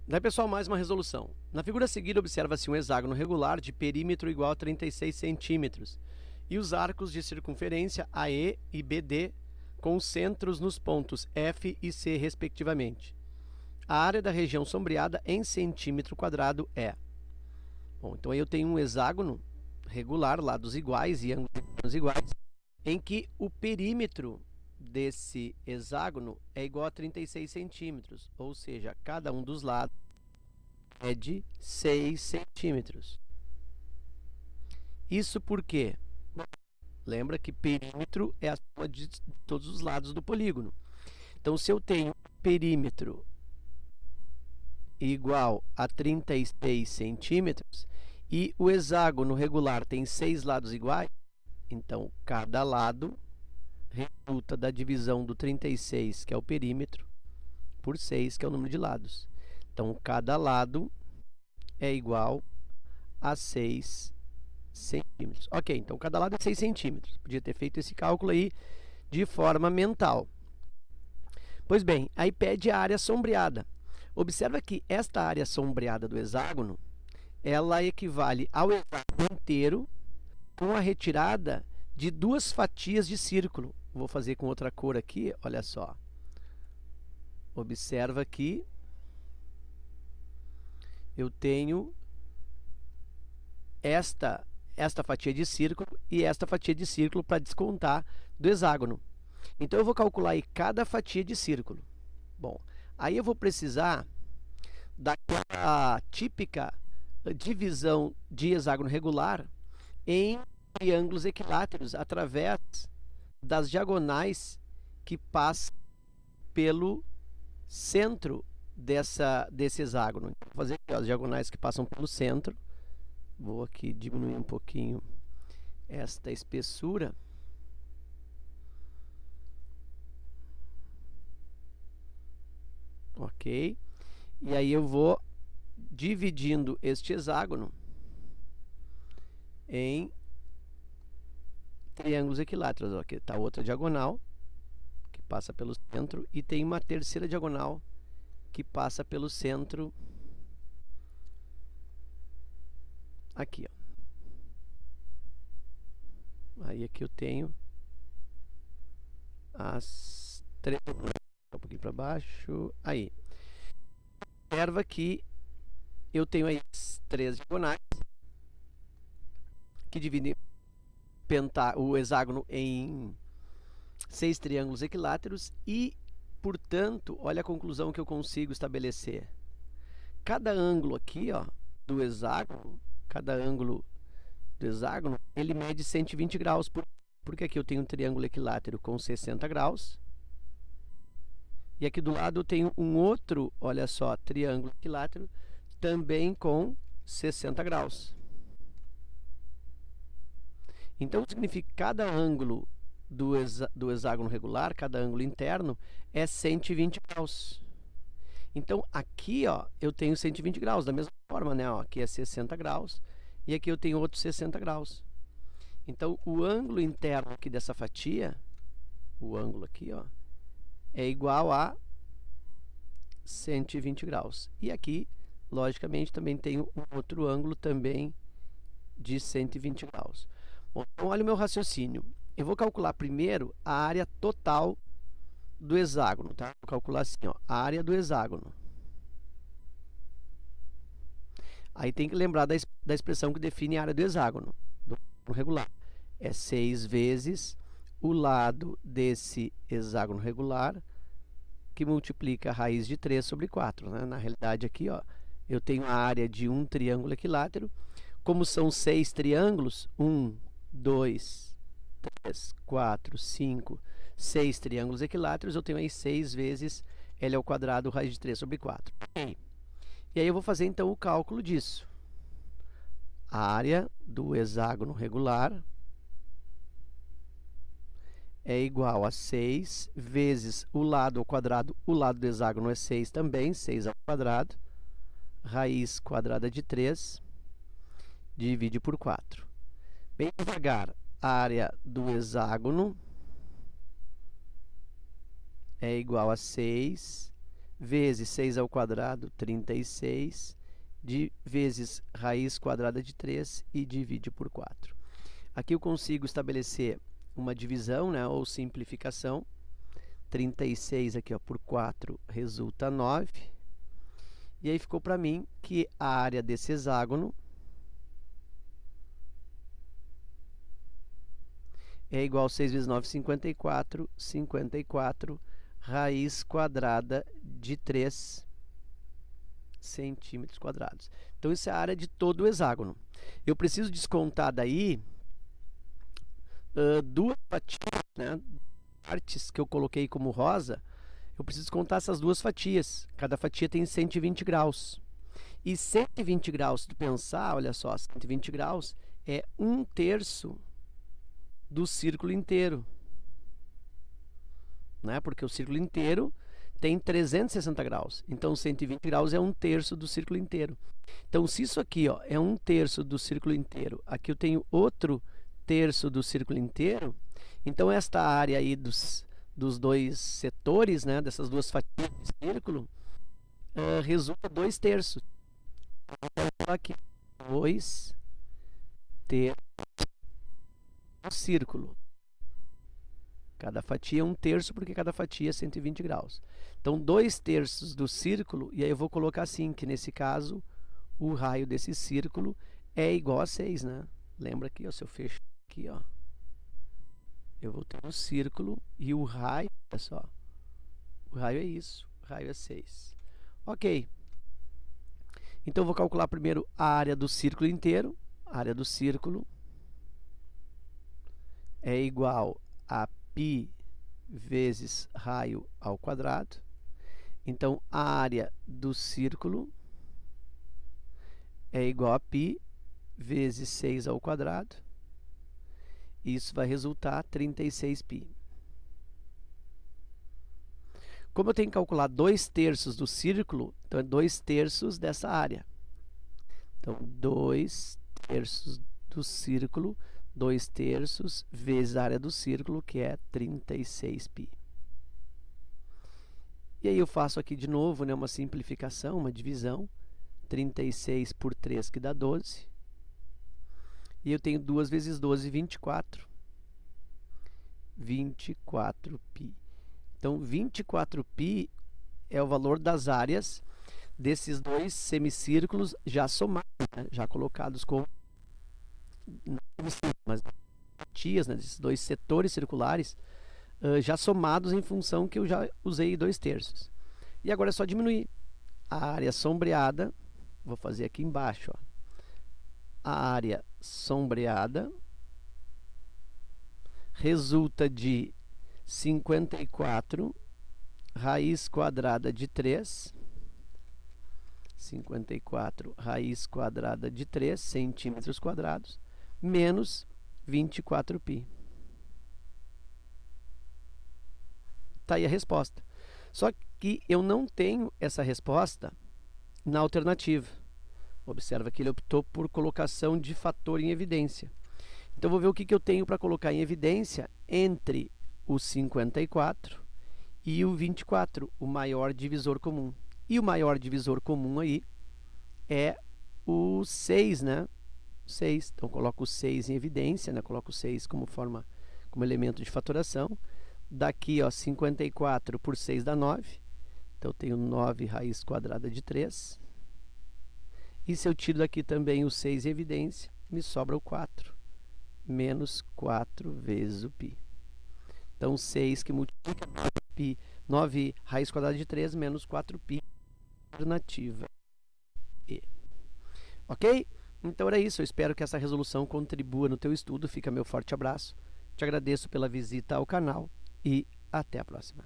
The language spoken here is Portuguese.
Daí, pessoal, mais uma resolução. Na figura a seguir, observa-se um hexágono regular de perímetro igual a 36 centímetros e os arcos de circunferência AE e BD com os centros nos pontos F e C, respectivamente. A área da região sombreada em centímetro quadrado é... Bom, então aí eu tenho um hexágono regular, lados iguais e ângulos iguais, em que o perímetro desse hexágono é igual a 36 centímetros, ou seja, cada um dos lados é de 6 centímetros. Isso porque, lembra que perímetro é a soma de todos os lados do polígono. Então, se eu tenho perímetro igual a 36 centímetros e o hexágono regular tem 6 lados iguais, então cada lado resulta da divisão do 36, que é o perímetro, por 6, que é o número de lados. Então, cada lado é igual a 6 centímetros. Ok, então cada lado é 6 centímetros. Podia ter feito esse cálculo aí de forma mental. Pois bem, aí pede a área sombreada. Observa que esta área sombreada do hexágono, ela equivale ao hexágono inteiro com a retirada de 2 fatias de círculo. Vou fazer com outra cor aqui, olha só. Observa que eu tenho esta fatia de círculo e esta fatia de círculo para descontar do hexágono. Então, eu vou calcular aí cada fatia de círculo. Bom, aí eu vou precisar daquela típica divisão de hexágono regular em triângulos equiláteros através das diagonais que passam pelo centro desse hexágono. Então, vou fazer aqui, ó, as diagonais que passam pelo centro. Vou aqui diminuir um pouquinho esta espessura. Ok? E aí eu vou dividindo este hexágono em triângulos equiláteros. Aqui está outra diagonal que passa pelo centro e tem uma terceira diagonal que passa pelo centro aqui, ó. Aí aqui eu tenho as três, um pouquinho para baixo, aí. Observa que eu tenho aí as 3 diagonais que dividem o hexágono em 6 triângulos equiláteros e, portanto, olha a conclusão que eu consigo estabelecer. Cada ângulo aqui, ó, do hexágono, ele mede 120 graus, porque aqui eu tenho um triângulo equilátero com 60 graus. E aqui do lado eu tenho um outro, olha só, triângulo equilátero, também com 60 graus. Então, significa que cada ângulo do hexágono regular, cada ângulo interno, é 120 graus. Então, aqui, ó, eu tenho 120 graus, da mesma forma, né? Ó, aqui é 60 graus e aqui eu tenho outros 60 graus. Então, o ângulo interno aqui dessa fatia, o ângulo aqui, ó, é igual a 120 graus. E aqui, logicamente, também tenho um outro ângulo também de 120 graus. Bom, então, olha o meu raciocínio. Eu vou calcular primeiro a área total do hexágono, tá? Vou calcular assim, ó, a área do hexágono. Aí tem que lembrar da expressão que define a área do hexágono, do regular. É 6 vezes o lado desse hexágono regular, que multiplica a raiz de 3 sobre 4. Né? Na realidade, aqui, ó, eu tenho a área de um triângulo equilátero. Como são 6 triângulos, 1, 2, 3, 4, 5, 6 triângulos equiláteros, eu tenho aí 6 vezes L ao quadrado, raiz de 3 sobre 4. E aí eu vou fazer, então, o cálculo disso. A área do hexágono regular é igual a 6 vezes o lado ao quadrado. O lado do hexágono é 6 também, 6 ao quadrado. Raiz quadrada de 3, divide por 4. Bem devagar, a área do hexágono é igual a 6 vezes 6 ao quadrado, 36, vezes raiz quadrada de 3 e divide por 4. Aqui eu consigo estabelecer uma divisão, né, ou simplificação. 36 aqui, ó, por 4 resulta 9. E aí ficou para mim que a área desse hexágono é igual a 6 vezes 9, 54, 54, raiz quadrada de 3 centímetros quadrados. Então, isso é a área de todo o hexágono. Eu preciso descontar daí duas fatias, né, partes que eu coloquei como rosa. Eu preciso contar essas duas fatias. Cada fatia tem 120 graus. E 120 graus, se tu pensar, olha só, 120 graus é 1/3 do círculo inteiro. Né? Porque o círculo inteiro tem 360 graus. Então, 120 graus é 1/3 do círculo inteiro. Então, se isso aqui, ó, é 1/3 do círculo inteiro, aqui eu tenho outro terço do círculo inteiro, então esta área aí dos dois setores, né, dessas duas fatias de círculo, resulta 2/3. Então, aqui, 2/3 do círculo. Cada fatia é 1/3, porque cada fatia é 120 graus. Então, 2/3 do círculo, e aí eu vou colocar assim, que nesse caso, o raio desse círculo é igual a 6, né? Lembra aqui, ó, se eu fechar aqui, ó, eu vou ter um círculo e o raio, olha só, o raio é isso, o raio é 6. Ok. Então, eu vou calcular primeiro a área do círculo inteiro. A área do círculo é igual a π vezes raio ao quadrado. Então, a área do círculo é igual a π vezes 6 ao quadrado. Isso vai resultar 36π. Como eu tenho que calcular 2/3 do círculo, então é 2/3 dessa área. Então, 2/3 do círculo, 2/3 vezes a área do círculo, que é 36π. E aí eu faço aqui de novo, né, uma simplificação, uma divisão. 36 por 3, que dá 12. E eu tenho 2 vezes 12, 24. 24π. Então, 24π é o valor das áreas desses dois semicírculos já somados, né? Já colocados como fatias, né? Desses dois setores circulares já somados em função que eu já usei 2/3. E agora é só diminuir. A área sombreada, vou fazer aqui embaixo, ó. A área sombreada resulta de 54 raiz quadrada de 3, 54 raiz quadrada de 3 centímetros quadrados, menos 24π. Está aí a resposta. Só que eu não tenho essa resposta na alternativa. Observa que ele optou por colocação de fator em evidência. Então, vou ver o que eu tenho para colocar em evidência entre o 54 e o 24, o maior divisor comum. E o maior divisor comum aí é o 6, né? 6. Então, coloco o 6 em evidência, né? Coloco o 6 como elemento de fatoração. Daqui, ó, 54 por 6 dá 9. Então, eu tenho 9 raiz quadrada de 3. E se eu tiro daqui também o 6 em evidência, me sobra o 4. Menos 4 vezes o π. Então, 6 que multiplica π, 9 raiz quadrada de 3 menos 4π, alternativa E. Ok? Então, era isso. Eu espero que essa resolução contribua no teu estudo. Fica meu forte abraço. Te agradeço pela visita ao canal e até a próxima.